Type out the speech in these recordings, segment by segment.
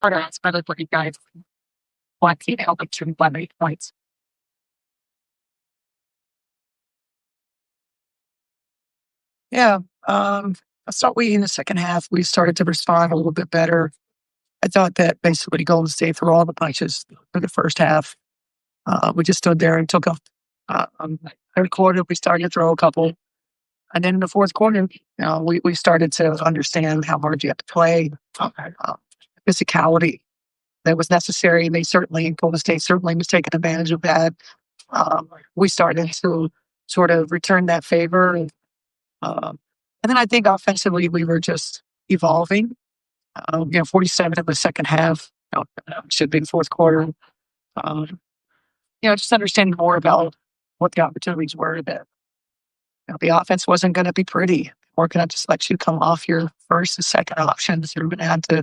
Part of it's better for you guys. Want to help them to 8 points. Yeah. I thought we in the second half we started to respond a little bit better. I thought that basically Golden State threw all the punches for the first half. We just stood there and took them. Third quarter, we started to throw a couple. And then in the fourth quarter, we started to understand how hard you have to play, physicality that was necessary. Golden State certainly was taking advantage of that. We started to sort of return that favor. And then I think offensively, we were just evolving. 47 in the second half, should be the fourth quarter. Just understanding more about what the opportunities were that the offense wasn't going to be pretty. We're going to just let you come off your first and second options. You're going to have to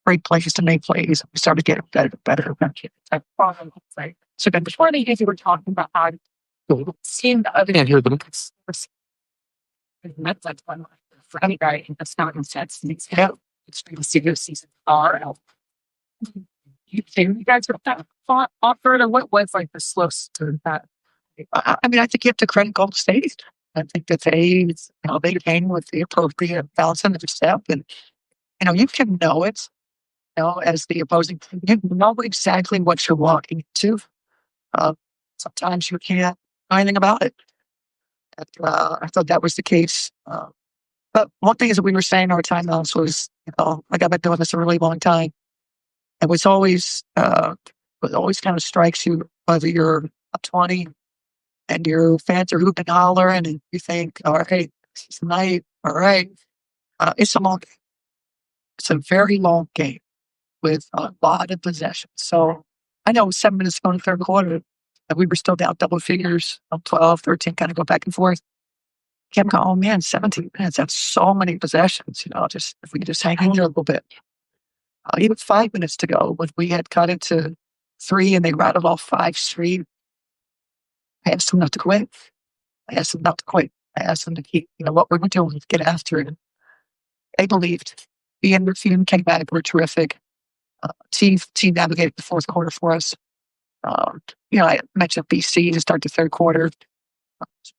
break plays to make plays. We started getting better. So then before the game, you were talking about how seeing the other that's one for any guy in the starting sets. It's been a serious season. You guys were that offered, or what was like the slow start that? I mean, I think you have to credit Golden State. I think that they came with the appropriate balance in the step, and you can know it. As the opposing team, you know exactly what you're walking into. Sometimes you can't know anything about it. I thought that was the case. But one thing is that we were saying our timeouts was, like I've been doing this a really long time. It was always kind of strikes you whether you're up 20 and your fans are hooping and hollering and you think, all right, this is the night. All right. It's a long game. It's a very long game with a lot of possessions. So I know it was 7 minutes ago in the third quarter and we were still down double figures, 12, 13, kind of go back and forth. Kept going, oh man, 17 minutes. That's so many possessions. Just if we could just hang in there a little bit. Even 5 minutes to go, when we had cut it to 3 and they rattled off 5 straight, I asked them not to quit. I asked them to keep, what we were doing, get after it. They believed. The end team came back, were terrific. Team navigated the fourth quarter for us. I mentioned BC to start the third quarter.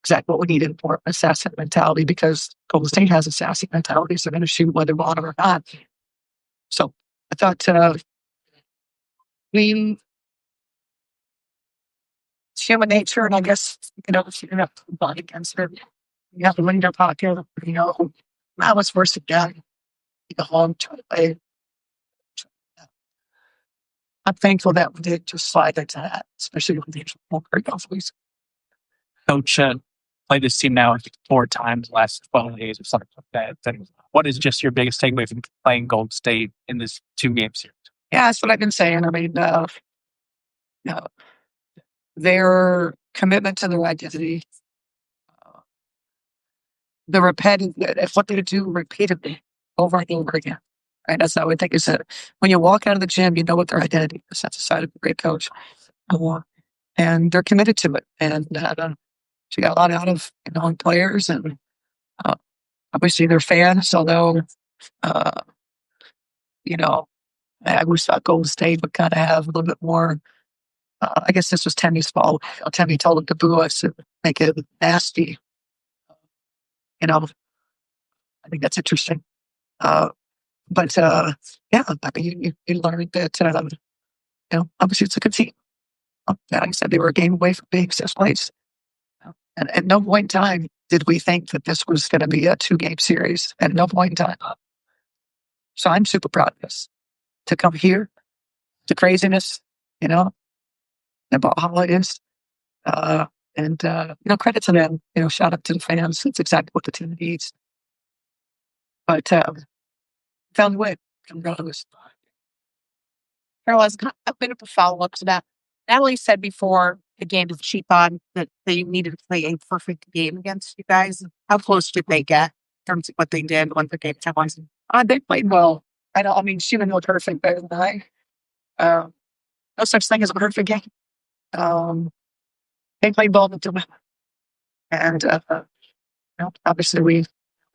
Exactly what we needed for assassin mentality because Golden State has assassin mentality, so they're going to shoot whether want or not. So I thought it's human nature, and I guess if you have to fight against it, you have to win your pocket. Now it's worse again. The long play. I'm thankful that we did just slide into that, especially with the great golfers. Coach played this team now 4 times the last 12 days or something like that. And what is just your biggest takeaway from playing Golden State in this 2-game series? Yeah, that's what I've been saying. I mean, their commitment to their identity, the repetitive, what they do repeatedly over and over again. Right? That's how I think is that when you walk out of the gym, you know what their identity is. That's a side of a great coach. And they're committed to it. And she got a lot out of players and obviously their fans, although, I wish that Golden State would kind of have a little bit more. I guess this was Temmy's fault. Temmy told him to boo us and make it nasty. I think that's interesting. But yeah, I mean, you learned that, obviously it's a good team. Like I said, they were a game away from being 6th place. And at no point in time did we think that this was going to be a 2-game series. At no point in time. So I'm super proud of this. To come here, the craziness, about how it is. And credit to them. Shout out to the fans. It's exactly what the team needs. But found a way. I'm proud of this. Carol, as a bit of a follow-up to that, Natalie said before the game is cheap on that they needed to play a perfect game against you guys. How close did they get in terms of what they did when the game was? They played well. I mean, she didn't know perfect better than I. No such thing as a perfect game. They played ball to win. And obviously we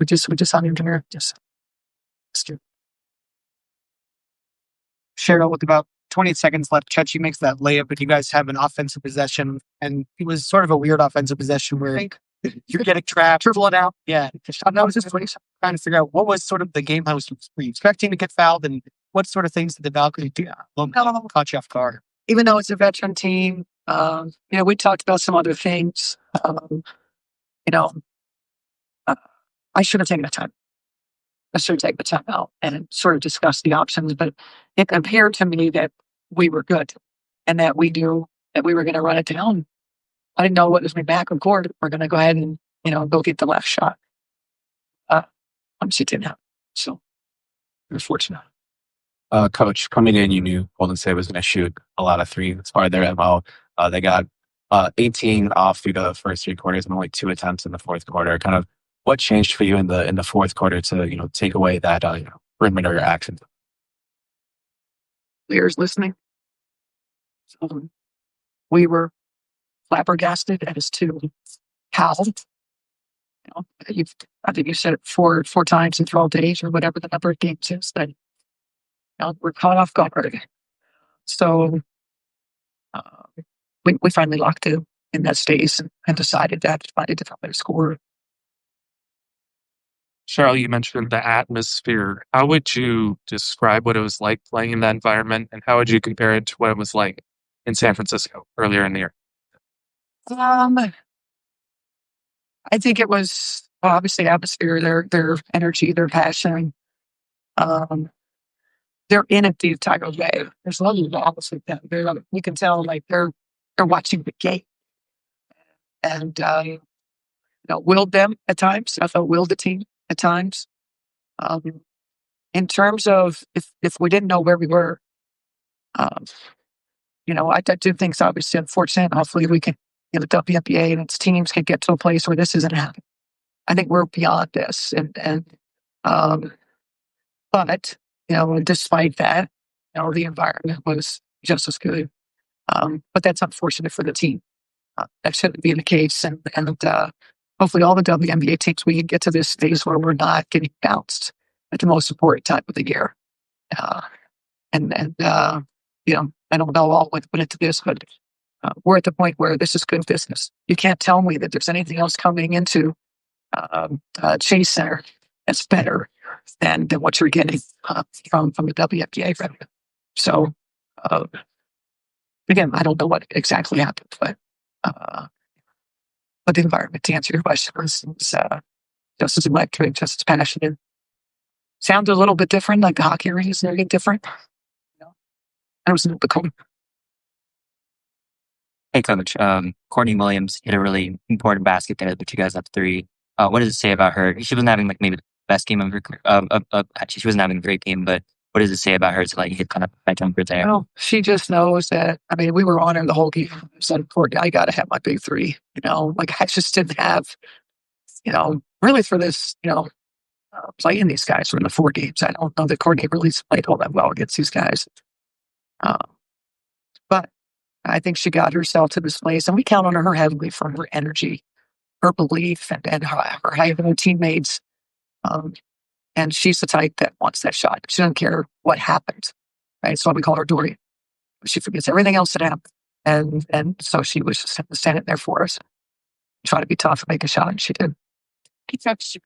just hung in there. Just Cheryl, with about 20 seconds left, Chechi makes that layup, but you guys have an offensive possession, and it was sort of a weird offensive possession where you're getting trapped. Dribble it out. Yeah, that was just trying to figure out what was sort of the game house. Were you expecting to get fouled, and what sort of things did the Valkyrie do? Caught you off guard. Even though it's a veteran team, we talked about some other things. I should have taken the time. I should take the time out and sort of discuss the options, but it appeared to me that we were good and that we knew that we were going to run it down. I didn't know what was my back and court. We're going to go ahead and, go get the last shot. Obviously it didn't happen. So we're fortunate. Coach, coming in, you knew Golden State was going to shoot a lot of threes. That's part of their MO. They got 18 off through the first 3 quarters and only 2 attempts in the fourth quarter. Kind of what changed for you in the fourth quarter to take away that perimeter action? Players listening. So we were flabbergasted as to how. I think you said it four times in 12 days or whatever the number of games is that we're caught off guard. So we finally locked in that space and decided to have to find a different way to score. Cheryl, you mentioned the atmosphere. How would you describe what it was like playing in that environment, and how would you compare it to what it was like in San Francisco earlier in the year? I think it was obviously atmosphere, their energy, their passion. They're in it the entire way. There's a lot of balls like that. You can tell like they're watching the game, and willed them at times. I thought willed the team at times. In terms of if we didn't know where we were, I do think it's obviously unfortunate. Hopefully we can, the WNBA and its teams can get to a place where this isn't happening. I think we're beyond this, but despite that, the environment was just as good. But that's unfortunate for the team. That shouldn't be the case, and hopefully all the WNBA teams, we can get to this phase where we're not getting bounced at the most important time of the year. I don't know all what went into this, but we're at the point where this is good business. You can't tell me that there's anything else coming into Chase Center that's better than what you're getting from the WNBA revenue. So again, I don't know what exactly happened, but the environment, to answer your question, was just as electric, just as passionate. Sounds a little bit different, like the hockey arena is very different. And it was a little bit cold. Hey, Coach. Courtney Williams hit a really important basket there, but you guys have 3. What does it say about her? She wasn't having maybe the best game of her career. Actually, she wasn't having a great game, but what does it say about her to hit kind of a jumper there? Well, she just knows that. I mean, we were on her the whole game. I said, Courtney, I got to have my big 3. I just didn't have, really for this, playing these guys for the 4 games. I don't know that Courtney really played all that well against these guys. But I think she got herself to this place, and we count on her heavily for her energy, her belief, and her having her teammates. And she's the type that wants that shot. She doesn't care what happens. Right? That's why we call her Dory. She forgets everything else that happened. And so she was just standing there for us, try to be tough and make a shot, and she did.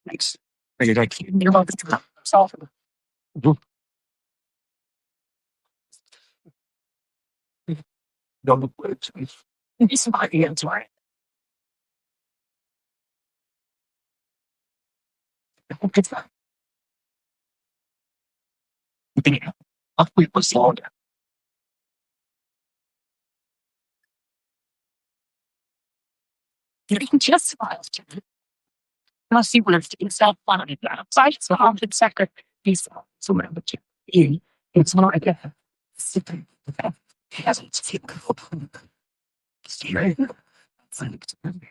Thanks. You're welcome. Solve it. It's my hands, right? We was longer. You can just smile. I'll see what it's not funny. So I'm the second piece of somewhere, but it's not like that.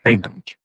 Thank you.